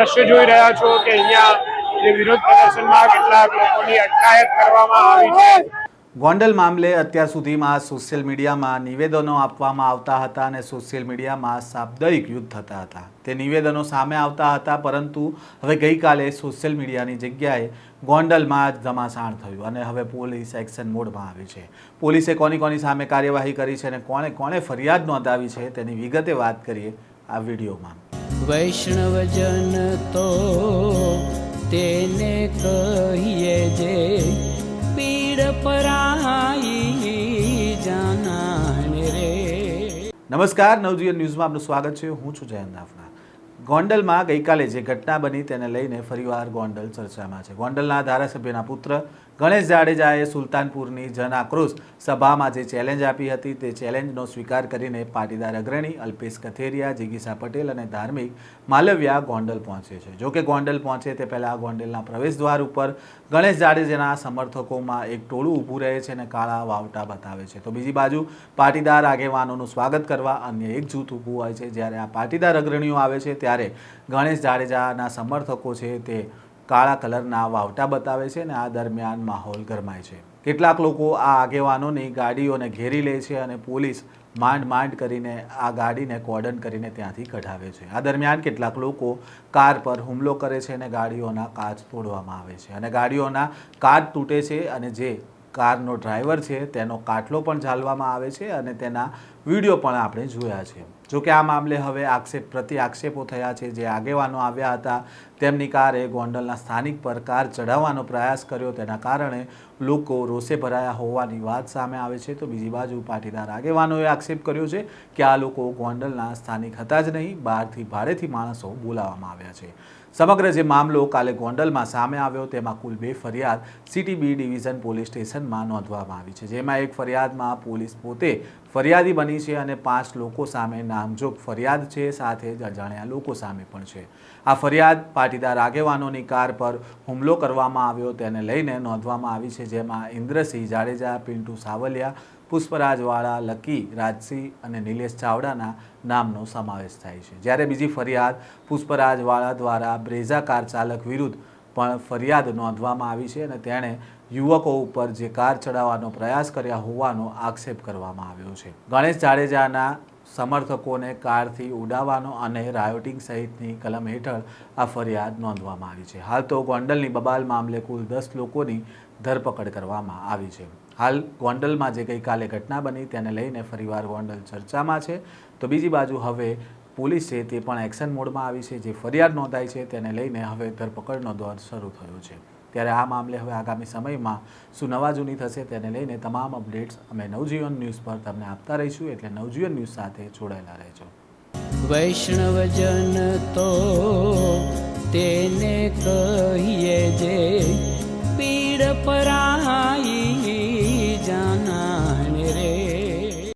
દ્રશ્ય જોઈ રહ્યા છો કે અહીંયા જે વિરોધ પ્રદર્શનમાં કેટલાક લોકોની અટકાયત કરવામાં આવી છે। ગોંડલ મામલે અત્યાર સુધીમાં સોશિયલ મીડિયામાં નિવેદનો આપવામાં આવતા હતા અને સોશિયલ મીડિયામાં સાપ્તાહિક યુદ્ધ થતા હતા। તે નિવેદનો સામે આવતા હતા, પરંતુ હવે ગઈકાલે સોશિયલ મીડિયાની જગ્યાએ ગોંડલમાં જ ધમાસાણ થયું અને હવે પોલીસ એક્શન મોડમાં આવી છે। પોલીસે કોની સામે કાર્યવાહી કરી છે અને કોણે ફરિયાદ નોંધાવી છે તેની વિગતે વાત કરીએ આ વિડીયોમાં। વૈષ્ણવજન તો તેને કહીએ જે પીડ પરાઈ જાનાને રે। નમસ્કાર, નવજીવન ન્યૂઝમાં આપનું સ્વાગત છે। હું છું જયંત દાફના। ગોંડલમાં ગઈકાલે જે ઘટના બની તેને લઈને ફરીવાર ગોંડલ ચર્ચામાં છે। ગોંડલના ધારાસભ્યના પુત્ર ગણેશ જાડેજાએ સુલતાનપુરની જન આક્રોશ સભામાં જે ચેલેન્જ આપી હતી તે ચેલેન્જનો સ્વીકાર કરીને પાટીદાર અગ્રણી અલ્પેશ કથેરિયા, જિગીસા પટેલ અને ધાર્મિક માલવિયા ગોંડલ પહોંચે છે। જોકે ગોંડલ પહોંચે તે પહેલાં ગોંડલના પ્રવેશદ્વાર ઉપર ગણેશ જાડેજાના સમર્થકોમાં એક ટોળું ઊભું રહે છે અને કાળા વાવટા બતાવે છે, તો બીજી બાજુ પાટીદાર આગેવાનોનું સ્વાગત કરવા અન્ય એક જૂથ ઊભું હોય છે। જ્યારે આ પાટીદાર અગ્રણીઓ આવે છે ત્યારે ગણેશ જાડેજાના સમર્થકો છે તે કાળા કલરના વાવટા બતાવે છે અને આ દરમિયાન માહોલ ગરમાય છે। કેટલાક લોકો આ આગેવાનોની ગાડીઓને ઘેરી લે છે અને પોલીસ માંડ કરીને આ ગાડીને કોર્ડન કરીને ત્યાંથી કઢાવે છે। આ દરમિયાન કેટલાક લોકો કાર પર હુમલો કરે છે અને ગાડીઓના કાચ તોડવામાં આવે છે અને ગાડીઓના કાચ તૂટે છે અને જે કારનો ડ્રાઈવર છે તેનો કાટલો પણ ઝાલવામાં આવે છે અને તેના વિડીયો પણ આપણે જોયા છે। જોકે આ મામલે હવે આક્ષેપો થયા છે। જે આગેવાનો આવ્યા હતા તેમની કારે ગોંડલના સ્થાનિક પર કાર ચઢાવવાનો પ્રયાસ કર્યો, તેના કારણે લોકો રોષે ભરાયા હોવાની વાત સામે આવે છે। તો બીજી બાજુ પાટીદાર આગેવાનોએ આક્ષેપ કર્યો છે કે આ લોકો ગોંડલના સ્થાનિક હતા જ નહીં, બહારથી ભાડેથી માણસો બોલાવવામાં આવ્યા છે। સમગ્ર જે મામલો કાલે ગોંડલમાં સામે આવ્યો તેમાં કુલ 2 ફરિયાદ સિટી બી ડિવિઝન પોલીસ સ્ટેશનમાં નોંધવામાં આવી છે, જેમાં એક ફરિયાદમાં પોલીસ પોતે ફરિયાદી બની છે અને 5 લોકો સામે નામજોગ ફરિયાદ છે, સાથે જ અજાણ્યા લોકો સામે પણ છે। આ ફરિયાદ પાટીદાર આગેવાનોની કાર પર હુમલો કરવામાં આવ્યો તેને લઈને નોંધવામાં આવી છે, જેમાં ઇન્દ્રસિંહ જાડેજા, પિન્ટુ સાવલિયા, પુષ્પરાજવાળા, લકી રાજસિંહ અને નિલેશ ચાવડાના નામનો સમાવેશ થાય છે। જ્યારે બીજી ફરિયાદ પુષ્પરાજવાળા દ્વારા બ્રેઝા કાર ચાલક વિરુદ્ધ પણ ફરિયાદ નોંધવામાં આવી છે અને તેણે યુવકો ઉપર જે કાર ચડાવવાનો પ્રયાસ કર્યા હોવાનો આક્ષેપ કરવામાં આવ્યો છે। ગણેશ જાડેજાના સમર્થકોને કારથી ઉડાવવાનો અને રાયોટિંગ સહિતની કલમ હેઠળ આ ફરિયાદ નોંધવામાં આવી છે। હાલ તો ગોંડલની બબાલ મામલે કુલ 10 લોકોની ધરપકડ કરવામાં આવી છે। હાલ ગોંડલમાં જે ગઈકાલે ઘટના બની તેને લઈને ફરીવાર ગોંડલ ચર્ચામાં છે, તો બીજી બાજુ હવે પોલીસ છે તે પણ એક્શન મોડમાં આવી છે। જે ફરિયાદ નોંધાઈ છે તેને લઈને હવે ધરપકડનો દોર શરૂ થયો છે। ત્યારે આ મામલે હવે આગામી સમયમાં શું નવા જૂની થશે તેને લઈને તમામ અપડેટ્સ અમે નવજીવન ન્યૂઝ પર તમને આપતા રહીશું, એટલે નવજીવન ન્યૂઝ સાથે જોડાયેલા રહેજો। વૈષ્ણવજન તો તેને કહીએ જે પીડ પરા